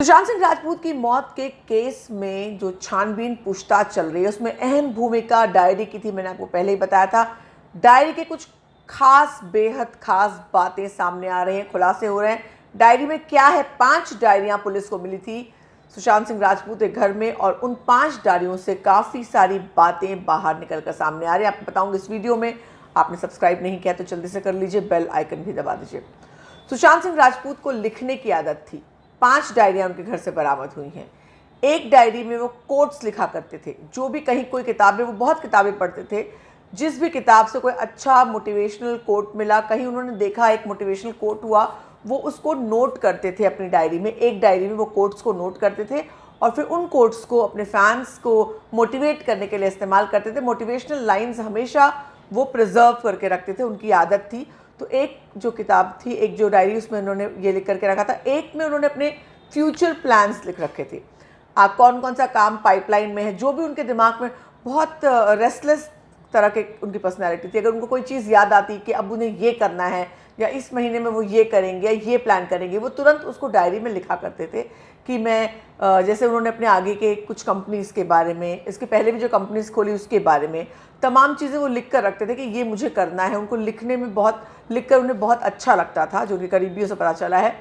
सुशांत सिंह राजपूत की मौत के केस में जो छानबीन पूछताछ चल रही है उसमें अहम भूमिका डायरी की थी। मैंने आपको पहले ही बताया था, डायरी के कुछ खास, बेहद खास बातें सामने आ रही हैं, खुलासे हो रहे हैं। डायरी में क्या है? 5 डायरियां पुलिस को मिली थी सुशांत सिंह राजपूत के घर में, और उन 5 डायरियों से काफ़ी सारी बातें बाहर निकल कर सामने आ रही है। आपको बताऊंगी इस वीडियो में। आपने सब्सक्राइब नहीं किया तो जल्दी से कर लीजिए, बेल आइकन भी दबा दीजिए। सुशांत सिंह राजपूत को लिखने की आदत थी। 5 डायरियां उनके घर से बरामद हुई हैं। एक डायरी में वो कोट्स लिखा करते थे। जो भी कहीं कोई किताबें, वो बहुत किताबें पढ़ते थे, जिस भी किताब से कोई अच्छा मोटिवेशनल कोट मिला, कहीं उन्होंने देखा एक मोटिवेशनल कोट हुआ, वो उसको नोट करते थे अपनी डायरी में। एक डायरी में वो कोट्स को नोट करते थे और फिर उन कोट्स को अपने फैंस को मोटिवेट करने के लिए इस्तेमाल करते थे। मोटिवेशनल लाइंस हमेशा वो प्रिजर्व करके रखते थे, उनकी आदत थी। तो एक जो किताब थी, एक जो डायरी, उसमें उन्होंने ये लिख करके रखा था। एक में उन्होंने अपने फ्यूचर प्लान्स लिख रखे थे। कौन कौन सा काम पाइपलाइन में है, जो भी उनके दिमाग में, बहुत रेस्टलेस तरह के उनकी पर्सनैलिटी थी। अगर उनको कोई चीज़ याद आती कि अब उन्हें ये करना है या इस महीने में वो ये करेंगे, ये प्लान करेंगे, वो तुरंत उसको डायरी में लिखा करते थे कि मैं जैसे उन्होंने अपने आगे के कुछ कंपनीज़ के बारे में, इसके पहले भी जो कंपनीज़ खोली उसके बारे में तमाम चीज़ें वो लिख कर रखते थे कि ये मुझे करना है। उनको लिखने में लिख कर उन्हें बहुत अच्छा लगता था, जो कि करीबियों से पता चला है।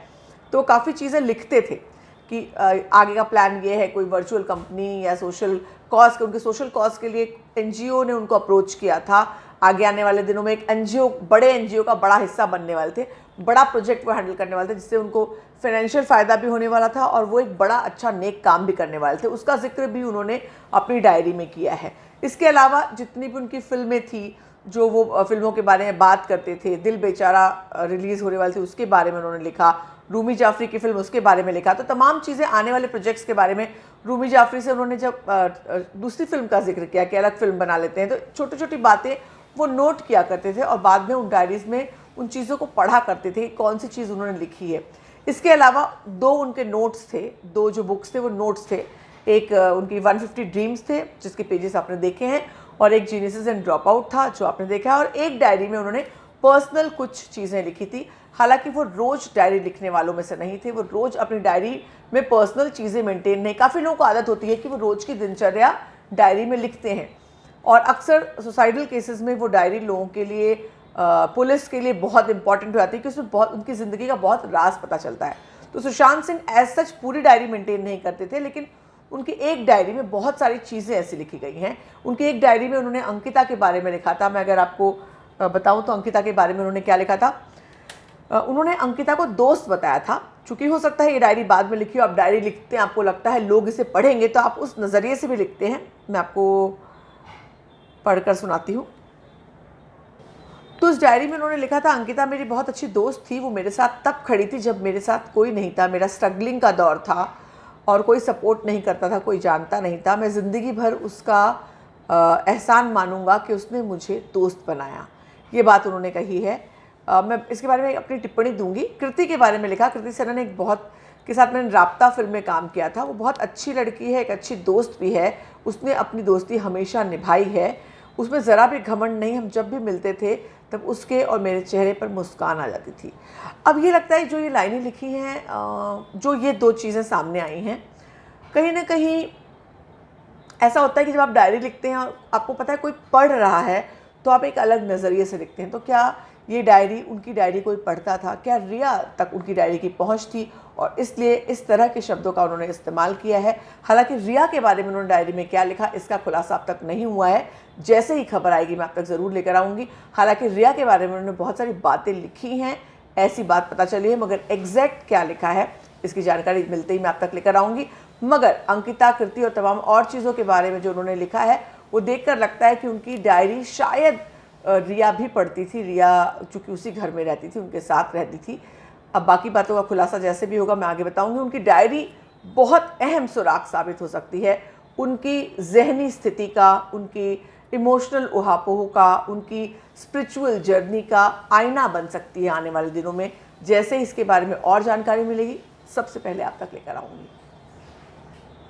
तो काफ़ी चीज़ें लिखते थे कि आगे का प्लान ये है, कोई वर्चुअल कंपनी या सोशल कॉज, उनके सोशल कॉज के लिए एनजीओ ने उनको अप्रोच किया था। आगे आने वाले दिनों में एक एनजीओ, बड़े एनजीओ का बड़ा हिस्सा बनने वाले थे, बड़ा प्रोजेक्ट वो हैंडल करने वाले थे, जिससे उनको फाइनेंशियल फ़ायदा भी होने वाला था और वो एक बड़ा अच्छा नेक काम भी करने वाले थे। उसका जिक्र भी उन्होंने अपनी डायरी में किया है। इसके अलावा जितनी भी उनकी फिल्में थी, जो वो फिल्मों के बारे में बात करते थे, दिल बेचारा रिलीज़ होने वाली थी, उसके बारे में उन्होंने लिखा। रूमी जाफरी की फिल्म, उसके बारे में लिखा। तो तमाम चीज़ें, आने वाले प्रोजेक्ट्स के बारे में। रूमी जाफरी से उन्होंने जब दूसरी फिल्म का जिक्र किया कि अलग फिल्म बना लेते हैं, तो छोटी छोटी बातें वो नोट किया करते थे और बाद में उन डायरीज़ में उन चीज़ों को पढ़ा करते थे, कौन सी चीज़ उन्होंने लिखी है। इसके अलावा 2 उनके नोट्स थे, 2 जो बुक्स थे वो नोट्स थे। एक उनकी 150 ड्रीम्स थे, जिसके पेजेस आपने देखे हैं, और एक जीनियसेस एंड ड्रॉप आउट था, जो आपने देखा है। और एक डायरी में उन्होंने पर्सनल कुछ चीज़ें लिखी थी। हालांकि वो रोज़ डायरी लिखने वालों में से नहीं थे। वो रोज़ अपनी डायरी में पर्सनल चीज़ें मेंटेन नहीं, काफ़ी लोगों को आदत होती है कि वो रोज़ की दिनचर्या डायरी में लिखते हैं, और अक्सर सुसाइडल केसेस में वो डायरी लोगों के लिए, पुलिस के लिए बहुत इंपॉर्टेंट हो जाती है, कि उसमें बहुत उनकी ज़िंदगी का बहुत राज पता चलता है। तो सुशांत सिंह एज सच पूरी डायरी मेंटेन नहीं करते थे, लेकिन उनकी एक डायरी में बहुत सारी चीज़ें ऐसी लिखी गई हैं। उनकी एक डायरी में उन्होंने अंकिता के बारे में लिखा था। मैं अगर आपको बताऊं तो अंकिता के बारे में उन्होंने क्या लिखा था। उन्होंने अंकिता को दोस्त बताया था। चूँकि हो सकता है ये डायरी बाद में लिखी हो, आप डायरी लिखते हैं, आपको लगता है लोग इसे पढ़ेंगे, तो आप उस नज़रिए से भी लिखते हैं। मैं आपको पढ़कर सुनाती हूँ। तो उस डायरी में उन्होंने लिखा था, अंकिता मेरी बहुत अच्छी दोस्त थी। वो मेरे साथ तब खड़ी थी जब मेरे साथ कोई नहीं था। मेरा स्ट्रगलिंग का दौर था और कोई सपोर्ट नहीं करता था, कोई जानता नहीं था। मैं ज़िंदगी भर उसका एहसान मानूंगा कि उसने मुझे दोस्त बनाया। ये बात उन्होंने कही है। मैं इसके बारे में अपनी टिप्पणी दूंगी। कृति के बारे में लिखा, कृति सेनन एक बहुत के साथ मैंने राब्ता फिल्म में काम किया था। वो बहुत अच्छी लड़की है, एक अच्छी दोस्त भी है। उसने अपनी दोस्ती हमेशा निभाई है, उसमें ज़रा भी घमंड नहीं। हम जब भी मिलते थे तब उसके और मेरे चेहरे पर मुस्कान आ जाती थी। अब ये लगता है जो ये लाइनें लिखी हैं, जो ये 2 चीज़ें सामने आई हैं, कहीं ना कहीं ऐसा होता है कि जब आप डायरी लिखते हैं और आपको पता है कोई पढ़ रहा है, तो आप एक अलग नज़रिए से लिखते हैं। तो क्या ये डायरी, उनकी डायरी कोई पढ़ता था? क्या रिया तक उनकी डायरी की पहुंच थी, और इसलिए इस तरह के शब्दों का उन्होंने इस्तेमाल किया है? हालांकि रिया के बारे में उन्होंने डायरी में क्या लिखा, इसका खुलासा अब तक नहीं हुआ है। जैसे ही खबर आएगी मैं आप तक ज़रूर लेकर आऊँगी। हालांकि रिया के बारे में उन्होंने बहुत सारी बातें लिखी हैं, ऐसी बात पता चली है, मगर एग्जैक्ट क्या लिखा है इसकी जानकारी मिलते ही मैं आप तक लेकर आऊँगी। मगर अंकिता, कृति और तमाम और चीज़ों के बारे में जो उन्होंने लिखा है, वो देखकर लगता है कि उनकी डायरी शायद रिया भी पढ़ती थी। रिया चूँकि उसी घर में रहती थी, उनके साथ रहती थी। अब बाकी बातों का खुलासा जैसे भी होगा मैं आगे बताऊंगी। उनकी डायरी बहुत अहम सुराग साबित हो सकती है, उनकी जहनी स्थिति का, उनकी इमोशनल उहापोह का, उनकी स्पिरिचुअल जर्नी का आईना बन सकती है आने वाले दिनों में। जैसे इसके बारे में और जानकारी मिलेगी, सबसे पहले आप तक लेकर आऊँगी।